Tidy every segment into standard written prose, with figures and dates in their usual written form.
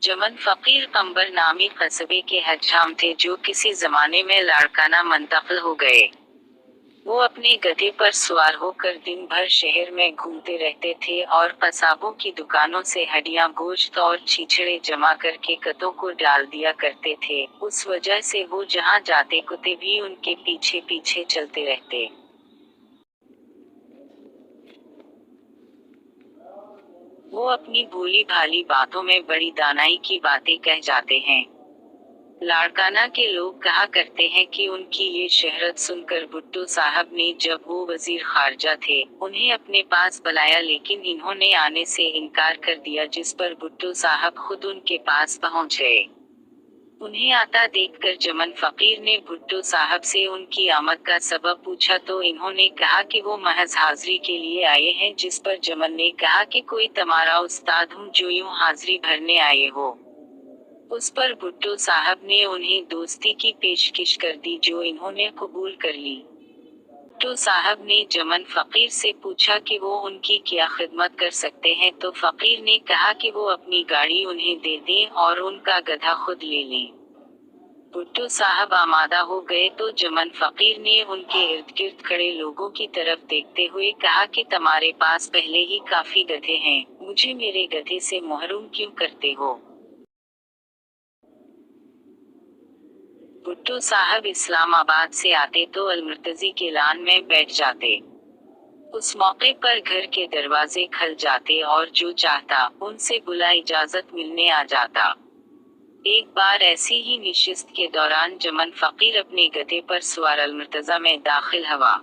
जमन फकीर कंबर नामी कस्बे के हज्जाम थे जो किसी जमाने में लाड़काना मुंतकिल हो गए। वो अपने गधे पर सवार होकर दिन भर शहर में घूमते रहते थे और कसाबों की दुकानों से हड्डियां, गोश्त और छीछड़े जमा करके गधों को डाल दिया करते थे। उस वजह से वो जहां जाते कुत्ते भी उनके पीछे पीछे चलते रहते। वो अपनी भोली भाली बातों में बड़ी दानाई की बातें कह जाते हैं। लाड़काना के लोग कहा करते हैं कि उनकी ये शहरत सुनकर भुट्टो साहब ने, जब वो वजीर खारजा थे, उन्हें अपने पास बुलाया, लेकिन इन्होंने आने से इनकार कर दिया, जिस पर भुट्टो साहब खुद उनके पास पहुंच गए। उन्हें आता देखकर जमन फकीर ने भुट्टो साहब से उनकी आमद का सबब पूछा तो इन्होंने कहा कि वो महज हाजिरी के लिए आए हैं, जिस पर जमन ने कहा कि कोई तुम्हारा उस्ताद हूँ जो यूं हाजिरी भरने आए हो। उस पर भुट्टो साहब ने उन्हें दोस्ती की पेशकश कर दी, जो इन्होंने कबूल कर ली। भुट्टो साहब ने जमन फकीर से पूछा कि वो उनकी क्या खिदमत कर सकते हैं, तो फकीर ने कहा कि वो अपनी गाड़ी उन्हें दे दें और उनका गधा खुद ले लें। भुट्टो साहब आमादा हो गए तो जमन फकीर ने उनके इर्द गिर्द खड़े लोगों की तरफ देखते हुए कहा कि तुम्हारे पास पहले ही काफी गधे हैं, मुझे मेरे गधे से महरूम क्यों करते हो। भुट्टो साहब इस्लामाबाद से आते तो अलमुर्तजी के लान में बैठ जाते। उस मौके पर घर के दरवाजे खुल जाते और जो चाहता उनसे बुला इजाजत मिलने आ जाता। एक बार ऐसी ही निशिस्त के दौरान जमन फकीर अपने गधे पर सवार अलमुर्तजा में दाखिल हुआ।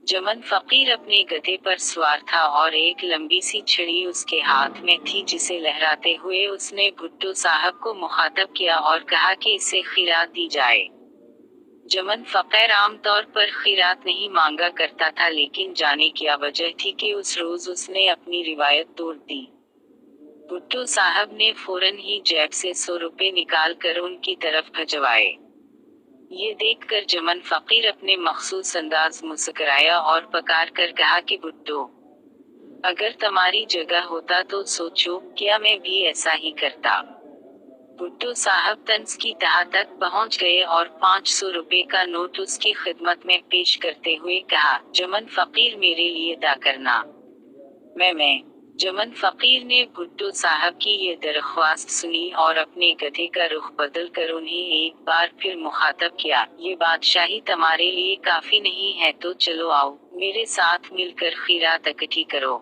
जमन फकीर अपने गधे पर सवार था और एक लंबी सी छड़ी उसके हाथ में थी, जिसे लहराते हुए उसने भुट्टो साहब को मुखातब किया और कहा कि इसे खिरात दी जाए। जमन फकीर आमतौर पर खिरात नहीं मांगा करता था, लेकिन जाने क्या वजह थी कि उस रोज उसने अपनी रिवायत तोड़ दी। भुट्टो साहब ने फौरन ही जेब से 100 रुपए निकाल कर उनकी तरफ भिजवाए। ये देखकर जमन फकीर अपने मखसूस अंदाज मुस्कुराया और पकार कर कहा कि भुट्टो, अगर तुम्हारी जगह होता तो सोचो, क्या मैं भी ऐसा ही करता। भुट्टो साहब तंज की तह तक पहुंच गए और 500 रुपए का नोट उसकी खिदमत में पेश करते हुए कहा, जमन फकीर मेरे लिए अदा करना। मैं जमन फकीर ने भुट्टो साहब की ये दरख्वास्त सुनी और अपने गधे का रुख बदल कर उन्हें एक बार फिर मुखातब किया, ये बादशाही तुम्हारे लिए काफी नहीं है, तो चलो आओ, मेरे साथ मिलकर खीरात इकट्ठी करो।